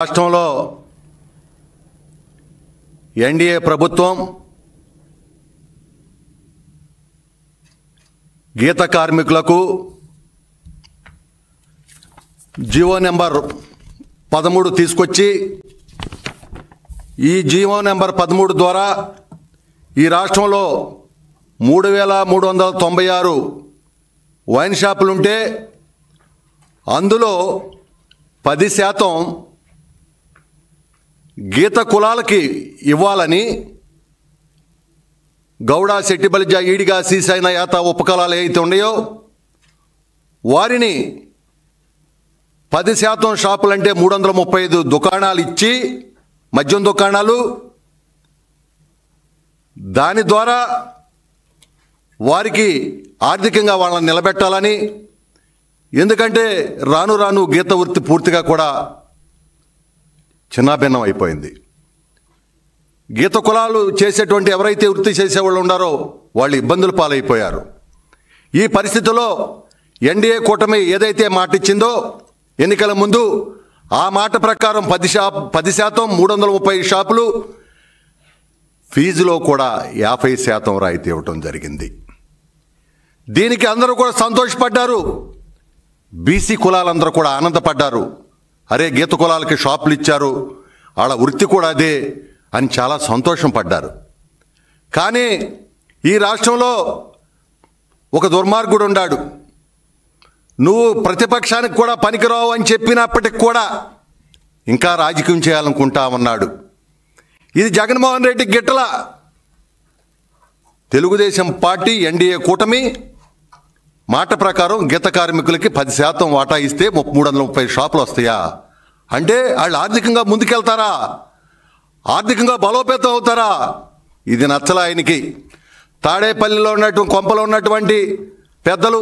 రాష్ట్రంలో ఎన్డీఏ ప్రభుత్వం గీత కార్మికులకు జీవో నెంబర్ 13 తీసుకొచ్చి ఈ జీవో నెంబర్ 13 ద్వారా ఈ రాష్ట్రంలో 3396 వైన్ షాపులుంటే అందులో 10% గీత కులాలకి ఇవ్వాలని గౌడ శెట్టిబలిజ ఈడిగా సీసైన యాత ఉపకులాలు ఏవైతే ఉన్నాయో వారిని 10% షాపులంటే 335 దుకాణాలు ఇచ్చి మద్యం దుకాణాలు దాని ద్వారా వారికి ఆర్థికంగా వాళ్ళని నిలబెట్టాలని. ఎందుకంటే రాను రాను గీత వృత్తి పూర్తిగా కూడా చిన్నాభిన్నం అయిపోయింది. గీత కులాలు చేసేటువంటి ఎవరైతే వృత్తి చేసేవాళ్ళు ఉన్నారో వాళ్ళు ఇబ్బందులు పాలైపోయారు. ఈ పరిస్థితిలో ఎన్డీఏ కూటమి ఏదైతే మాట ఇచ్చిందో ఎన్నికల ముందు ఆ మాట ప్రకారం 10% 330 షాపులు ఫీజులో కూడా 50% రాయితీ ఇవ్వటం జరిగింది. దీనికి అందరూ కూడా సంతోషపడ్డారు. బీసీ కులాలందరూ కూడా ఆనందపడ్డారు. అరే గీత కులాలకి షాపులు ఇచ్చారు, వాళ్ళ వృత్తి కూడా అదే అని చాలా సంతోషం పడ్డారు. కానీ ఈ రాష్ట్రంలో ఒక దుర్మార్గుడు ఉన్నాడు. నువ్వు ప్రతిపక్షానికి కూడా పనికిరావు అని చెప్పినప్పటికి కూడా ఇంకా రాజకీయం చేయాలనుకుంటా ఉన్నాడు. ఇది జగన్మోహన్ రెడ్డి గిట్టల. తెలుగుదేశం పార్టీ ఎన్డీఏ కూటమి మాట ప్రకారం గీత కార్మికులకి 10% వాటా ఇస్తే 330 షాపులు వస్తాయా అంటే వాళ్ళు ఆర్థికంగా ముందుకెళ్తారా? ఆర్థికంగా బలోపేతం అవుతారా? ఇది నచ్చల ఆయనకి. తాడేపల్లిలో ఉన్నటువంటి కొంపలో ఉన్నటువంటి పెద్దలు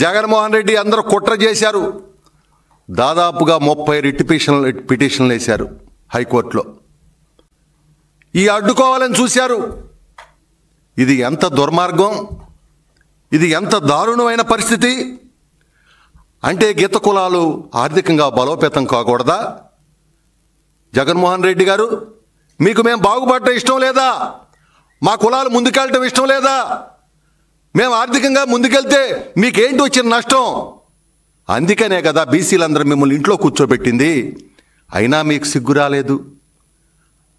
జగన్మోహన్ రెడ్డి అందరూ కుట్ర చేశారు. దాదాపుగా 30 రిట్ పిటిషన్లు వేశారు హైకోర్టులో. ఈ అడ్డుకోవాలని చూశారు. ఇది ఎంత దుర్మార్గం, ఇది ఎంత దారుణమైన పరిస్థితి. అంటే గీత కులాలు ఆర్థికంగా బలోపేతం కాకూడదా? జగన్మోహన్ రెడ్డి గారు, మీకు మేము బాగుపడటం ఇష్టం లేదా? మా కులాలు ముందుకెళ్ళటం ఇష్టం లేదా? మేము ఆర్థికంగా ముందుకెళ్తే మీకేంటి వచ్చిన నష్టం? అందుకనే కదా బీసీలందరూ మిమ్మల్ని ఇంట్లో కూర్చోబెట్టింది. అయినా మీకు సిగ్గు రాలేదు.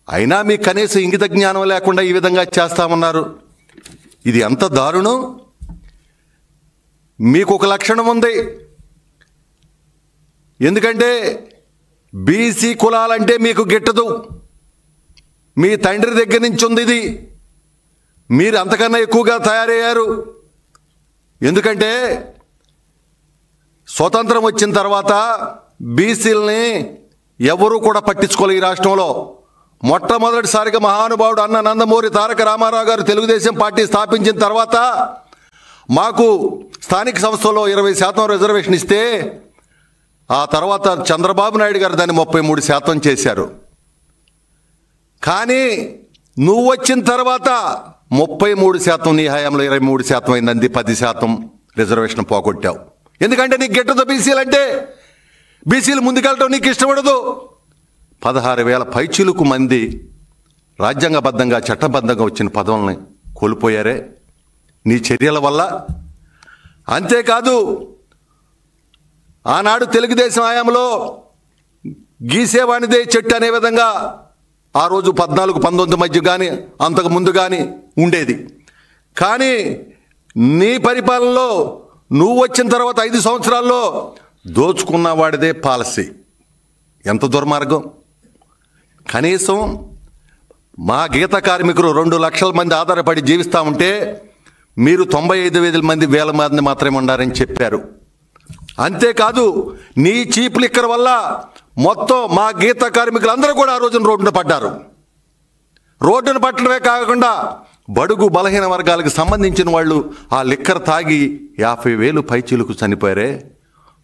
అయినా మీకు కనీసం ఇంగిత జ్ఞానం లేకుండా ఈ విధంగా చేస్తామన్నారు. ఇది ఎంత దారుణం. మీకు ఒక లక్షణం ఉంది. ఎందుకంటే బీసీ కులాలంటే మీకు గిట్టదు. మీ తండ్రి దగ్గర నుంచి ఉంది ఇది. మీరు అంతకన్నా ఎక్కువగా తయారయ్యారు. ఎందుకంటే స్వతంత్రం వచ్చిన తర్వాత బీసీలని ఎవరూ కూడా పట్టించుకోలేదు. ఈ రాష్ట్రంలో మొట్టమొదటిసారిగా మహానుభావుడు అన్న నందమూరి తారక రామారావు గారు తెలుగుదేశం పార్టీ స్థాపించిన తర్వాత మాకు స్థానిక సంస్థల్లో 20% రిజర్వేషన్ ఇస్తే ఆ తర్వాత చంద్రబాబు నాయుడు గారు దాన్ని 33% చేశారు. కానీ నువ్వు వచ్చిన తర్వాత 33%, నీ హయాంలో 23% అయింది. 10% రిజర్వేషన్ పోగొట్టావు. ఎందుకంటే నీకు గిట్టదు బీసీలంటే. బీసీలు ముందుకెళ్ళటం నీకు ఇష్టపడదు. 16,000 పైచిలుకు మంది రాజ్యాంగబద్ధంగా చట్టబద్ధంగా వచ్చిన పదవుల్ని కోల్పోయారే నీ చర్యల వల్ల. అంతేకాదు ఆనాడు తెలుగుదేశం హయాంలో గీసేవానిదే చెట్టు అనే విధంగా ఆ రోజు 14-19 మధ్య కానీ అంతకు ముందు కానీ ఉండేది. కానీ నీ పరిపాలనలో నువ్వు వచ్చిన తర్వాత 5 సంవత్సరాల్లో దోచుకున్న వాడిదే పాలసీ. ఎంత దుర్మార్గం. కనీసం మా గీత కార్మికులు 2 లక్షల మంది ఆధారపడి జీవిస్తూ ఉంటే మీరు 95,000 వేల మంది మాత్రమే ఉన్నారని చెప్పారు. అంతేకాదు నీ చీప్ లిక్కర్ వల్ల మొత్తం మా గీత కార్మికులందరూ కూడా ఆ రోజున రోడ్డున పడ్డారు. రోడ్డున పట్టడమే కాకుండా బడుగు బలహీన వర్గాలకు సంబంధించిన వాళ్ళు ఆ లిక్కర్ తాగి 50,000 పైచీలకు చనిపోయారే.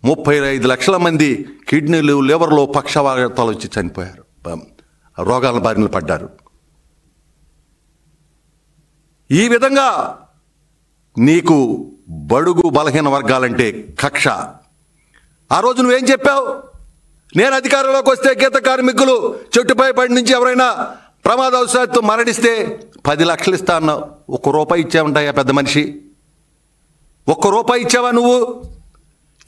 35 లక్షల మంది కిడ్నీలు లివర్లో పక్షవాతాలు వచ్చి చనిపోయారు, రోగాల బారిన పడ్డారు. ఈ విధంగా నీకు బడుగు బలహీన వర్గాలంటే కక్ష. ఆ రోజు నువ్వేం చెప్పావు? నేను అధికారంలోకి వస్తే గీత కార్మికులు చెట్టుపై పడి నుంచి ఎవరైనా ప్రమాదవశాత్తు మరణిస్తే 10 లక్షలు ఇస్తా అన్నావు. ₹1 ఇచ్చావుంటాయా పెద్ద మనిషి? ₹1 ఇచ్చావా నువ్వు?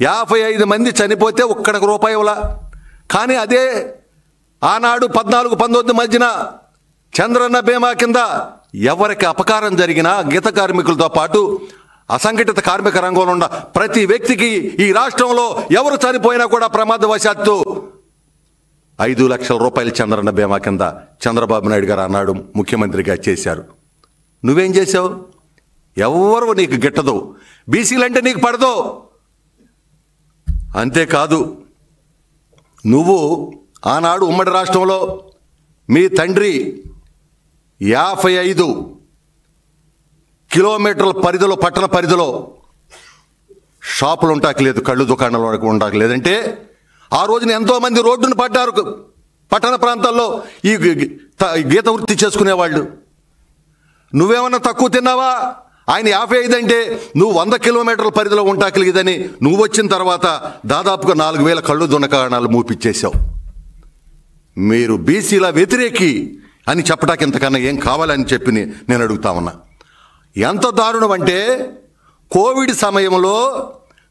55 మంది చనిపోతే ₹1 ఇవ్వలా. కానీ అదే ఆనాడు 14-19 మధ్యన చంద్రన్న బీమా కింద ఎవరికి అపకారం జరిగినా గీత కార్మికులతో పాటు అసంఘటిత కార్మిక రంగంలో ఉన్న ప్రతి వ్యక్తికి ఈ రాష్ట్రంలో ఎవరు చనిపోయినా కూడా ప్రమాదవశాత్తు 5 లక్షల రూపాయలు చంద్రన్న బీమా కింద చంద్రబాబు నాయుడు గారు అన్నాడు ముఖ్యమంత్రిగా చేశారు. నువ్వేం చేశావు? ఎవరు నీకు గిట్టదు, బీసీలంటే నీకు పడదు. అంతేకాదు, నువ్వు ఆనాడు ఉమ్మడి రాష్ట్రంలో మీ తండ్రి 55 కిలోమీటర్ల పరిధిలో, పట్టణ పరిధిలో షాపులు ఉంటాకలేదు, కళ్ళు దుకాణాలు ఉండకలేదంటే ఆ రోజున ఎంతోమంది రోడ్డును పడ్డారు పట్టణ ప్రాంతాల్లో ఈ గీత వృత్తి చేసుకునేవాళ్ళు. నువ్వేమన్నా తక్కువ తిన్నావా? ఆయన 55 అంటే నువ్వు 100 కిలోమీటర్ల పరిధిలో ఉంటాకలేదని నువ్వు వచ్చిన తర్వాత దాదాపుగా 4,000 కళ్ళు దుకాణాలు మూపిచ్చేశావు. మీరు బీసీల వ్యతిరేకి అని చెప్పడానికి ఇంతకన్నా ఏం కావాలని చెప్పి నేను అడుగుతా ఉన్నా. ఎంత దారుణం అంటే కోవిడ్ సమయంలో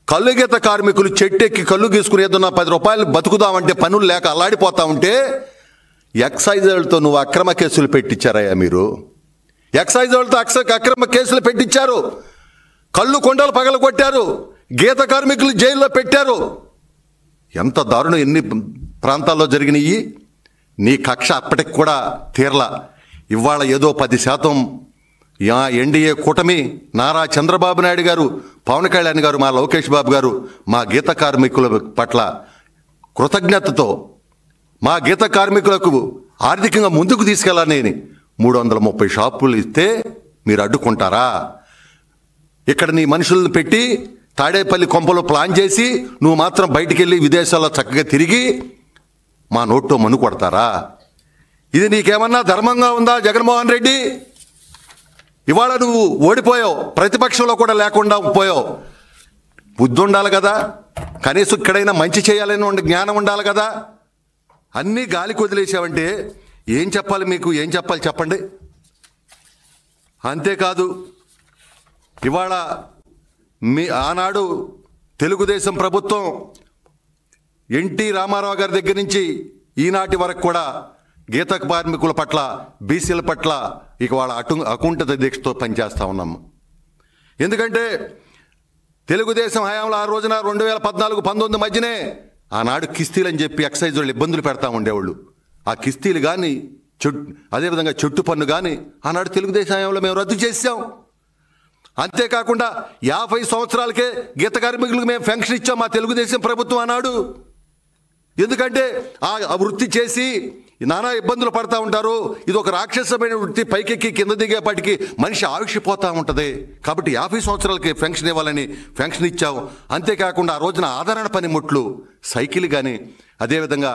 కళ్ళు గీత కార్మికులు చెట్టెక్కి కళ్ళు గీసుకుని ఏదన్నా ₹10 బతుకుదామంటే పనులు లేక అల్లాడిపోతా ఉంటే ఎక్సైజ్ వాళ్ళతో నువ్వు అక్రమ కేసులు పెట్టించారయ్యా. మీరు ఎక్సైజ్ వాళ్ళతో అక్రమ కేసులు పెట్టించారు, కళ్ళు కొండలు పగలగొట్టారు, గీత కార్మికులు జైల్లో పెట్టారు. ఎంత దారుణం! ఎన్ని ప్రాంతాల్లో జరిగినాయి. నీ కక్ష అప్పటికి కూడా తీరలా. ఇవాళ ఏదో 10% ఎన్డీఏ కూటమి, నారా చంద్రబాబు నాయుడు గారు, పవన్ కళ్యాణ్ గారు, మా లోకేష్ బాబు గారు మా గీత కార్మికుల పట్ల కృతజ్ఞతతో మా గీత కార్మికులకు ఆర్థికంగా ముందుకు తీసుకెళ్ళాలని 330 షాపులు ఇస్తే మీరు అడ్డుకుంటారా? ఇక్కడ నీ మనుషులను పెట్టి తాడేపల్లి కొంపలో ప్లాన్ చేసి నువ్వు మాత్రం బయటికి వెళ్ళి విదేశాల్లో చక్కగా తిరిగి మా నోట్లో మన్ను కొడతారా? ఇది నీకేమన్నా ధర్మంగా ఉందా జగన్మోహన్ రెడ్డి? ఇవాళ నువ్వు ఓడిపోయావు, ప్రతిపక్షంలో కూడా లేకుండా పోయావు. బుద్ధి ఉండాలి కదా, కనీసం ఇక్కడైనా మంచి చేయాలని జ్ఞానం ఉండాలి కదా. అన్నీ గాలికి వదిలేసావంటే ఏం చెప్పాలి మీకు? ఏం చెప్పాలి చెప్పండి. అంతేకాదు, ఇవాళ మీ ఆనాడు తెలుగుదేశం ప్రభుత్వం ఎన్టీ రామారావు గారి దగ్గర నుంచి ఈనాటి వరకు కూడా గీత కార్మికుల పట్ల, బీసీల పట్ల ఇక వాళ్ళ అకుంఠిత దీక్షతో పనిచేస్తూ ఉన్నాము. ఎందుకంటే తెలుగుదేశం హయాంలో ఆ రోజున 2014-19 మధ్యనే ఆనాడు కిస్తీలు అని చెప్పి ఎక్సైజ్ వాళ్ళు ఇబ్బందులు పెడతా ఉండేవాళ్ళు. ఆ కిస్తీలు కానీ అదేవిధంగా చెట్టు పన్ను కానీ ఆనాడు తెలుగుదేశం హయాంలో మేము రద్దు చేసాం. అంతేకాకుండా 50 సంవత్సరాలకే గీత కార్మికులకు మేము పెన్షన్ ఇచ్చాం మా తెలుగుదేశం ప్రభుత్వం ఆనాడు. ఎందుకంటే ఆ వృత్తి చేసి నానా ఇబ్బందులు పడతా ఉంటారు. ఇది ఒక రాక్షసమైన వృత్తి, పైకెక్కి కింద దిగేపాటికి మనిషి ఆయుష్పోతూ ఉంటుంది. కాబట్టి 50 సంవత్సరాలకి పెన్షన్ ఇవ్వాలని పెన్షన్ ఇచ్చాం. అంతేకాకుండా ఆ రోజున ఆదరణ పనిముట్లు, సైకిల్ కానీ, అదేవిధంగా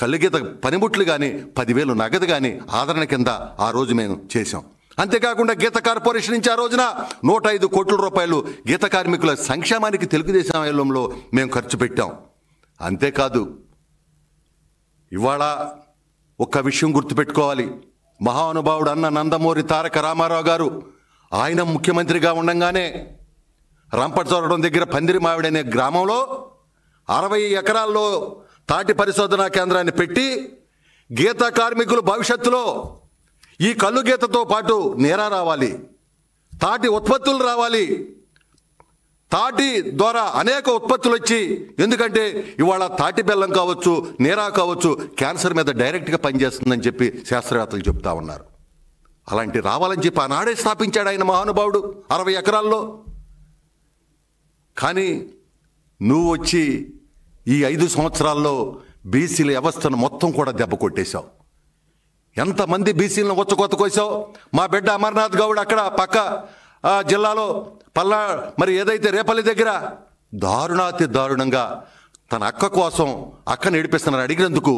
కళ్ళుగీత పనిముట్లు కానీ, 10,000 నగదు కానీ ఆదరణ కింద ఆ రోజు మేము చేశాం. అంతేకాకుండా గీత కార్పొరేషన్ నుంచి ఆ రోజున 105 కోట్ల రూపాయలు గీత కార్మికుల సంక్షేమానికి తెలుగుదేశం హయాంలో మేము ఖర్చు పెట్టాం. అంతేకాదు, ఇవాళ ఒక్క విషయం గుర్తుపెట్టుకోవాలి. మహానుభావుడు అన్న నందమూరి తారక రామారావు గారు ఆయన ముఖ్యమంత్రిగా ఉండంగానే రంపచోడవరం దగ్గర పందిరిమావిడనే గ్రామంలో 60 ఎకరాల్లో తాటి పరిశోధనా కేంద్రాన్ని పెట్టి గీత కార్మికులు భవిష్యత్తులో ఈ కళ్ళు గీతతో పాటు నేరా రావాలి, తాటి ఉత్పత్తులు రావాలి, తాటి ద్వారా అనేక ఉత్పత్తులు వచ్చి, ఎందుకంటే ఇవాళ తాటి బెల్లం కావచ్చు, నేరా కావచ్చు, క్యాన్సర్ మీద డైరెక్ట్గా పనిచేస్తుందని చెప్పి శాస్త్రవేత్తలు చెప్తా ఉన్నారు. అలాంటి రావాలని చెప్పి ఆనాడే స్థాపించాడు ఆయన మహానుభావుడు 60 ఎకరాల్లో. కానీ నువ్వు వచ్చి ఈ 5 సంవత్సరాల్లో బీసీల వ్యవస్థను మొత్తం కూడా దెబ్బ కొట్టేశావు. ఎంతమంది బీసీలను వచ్చకొత్త కోసావు. మా బిడ్డ అమర్నాథ్ గౌడ్ అక్కడ పక్క జిల్లాలో మరి ఏదైతే రేపల్లి దగ్గర దారుణాతి దారుణంగా తన అక్క కోసం అక్కని ఏడిపిస్తున్నారని అడిగినందుకు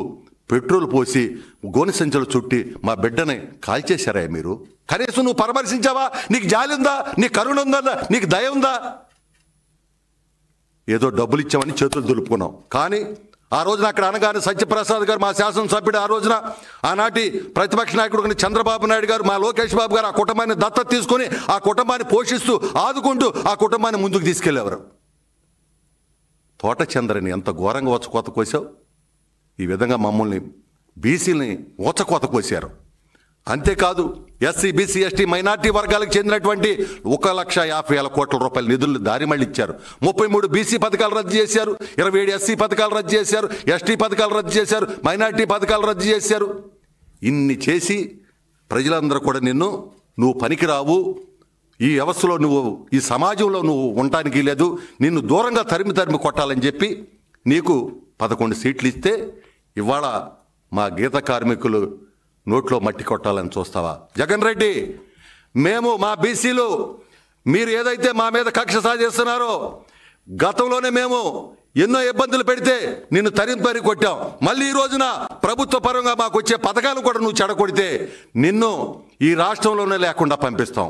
పెట్రోల్ పోసి గోనె సంచులు చుట్టి మా బిడ్డని కాల్చేశారా మీరు? కనీసం నువ్వు పరామర్శించావా? నీకు జాలి ఉందా? నీకు కరుణ ఉందా? నీకు దయ ఉందా? ఏదో డబ్బులు ఇచ్చామని చేతులు దులుపుకున్నావు. కానీ ఆ రోజున అక్కడ అనగానే సత్యప్రసాద్ గారు మా శాసనసభ్యుడు, ఆ రోజున ఆనాటి ప్రతిపక్ష నాయకుడు చంద్రబాబు నాయుడు గారు, మా లోకేష్ బాబు గారు ఆ కుటుంబాన్ని దత్తత తీసుకొని ఆ కుటుంబాన్ని పోషిస్తూ ఆదుకుంటూ ఆ కుటుంబాన్ని ముందుకు తీసుకెళ్లేవారు. తోటచంద్రని ఎంత ఘోరంగా కోత కోసావు. ఈ విధంగా మమ్మల్ని బీసీలని కోత కోసారు. అంతేకాదు ఎస్సీ బీసీ ఎస్టీ మైనార్టీ వర్గాలకు చెందినటువంటి 1,50,000 కోట్ల రూపాయల నిధులు దారి మళ్ళీ ఇచ్చారు. 33 బీసీ పథకాలు రద్దు చేశారు, 27 ఎస్సీ పథకాలు రద్దు చేశారు, ఎస్టీ పథకాలు రద్దు చేశారు, మైనార్టీ పథకాలు రద్దు చేశారు. ఇన్ని చేసి ప్రజలందరూ కూడా నువ్వు పనికిరావు, ఈ వ్యవస్థలో ఈ సమాజంలో నువ్వు ఉండటానికి లేదు, నిన్ను దూరంగా తరిమి కొట్టాలని చెప్పి నీకు 11 సీట్లు ఇస్తే ఇవాళ మా గీత కార్మికులు నోట్లో మట్టి కొట్టాలని చూస్తావా? జగన్ రెడ్డి, మేము మా బీసీలు మీరు ఏదైతే మా మీద కక్ష సాధిస్తున్నారో, గతంలోనే మేము ఎన్నో ఇబ్బందులు పెడితే నిన్ను తరిమి కొట్టాం. మళ్ళీ ఈ రోజున ప్రభుత్వ పరంగా మాకు వచ్చే పథకాలు కూడా నువ్వు చెడగొడితే నిన్ను ఈ రాష్ట్రంలోనే లేకుండా పంపిస్తాం.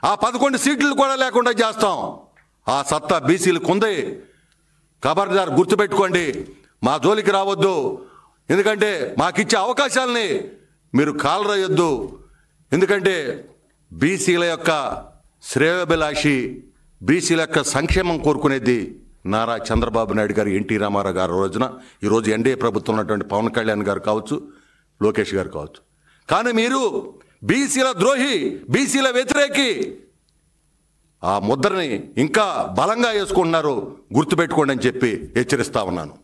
ఆ 11 సీట్లు కూడా లేకుండా చేస్తాం. ఆ సత్తా బీసీలకు ఉంది. ఖబర్దార్, గుర్తుపెట్టుకోండి, మా జోలికి రావద్దు. ఎందుకంటే మాకిచ్చే అవకాశాలని మీరు కాలరాయొద్దు. ఎందుకంటే బీసీల యొక్క శ్రేయోభిలాషి, బీసీల యొక్క సంక్షేమం కోరుకునేది నారా చంద్రబాబు నాయుడు గారు, ఎన్టీ రామారావు గారు రోజున. ఈరోజు ఎన్డీఏ ప్రభుత్వం ఉన్నటువంటి పవన్ కళ్యాణ్ గారు కావచ్చు, లోకేష్ గారు కావచ్చు. కానీ మీరు బీసీల ద్రోహి, బీసీల వ్యతిరేకి ఆ ముద్రని ఇంకా బలంగా వేసుకుంటున్నారు. గుర్తుపెట్టుకోండి అని చెప్పి హెచ్చరిస్తా ఉన్నాను.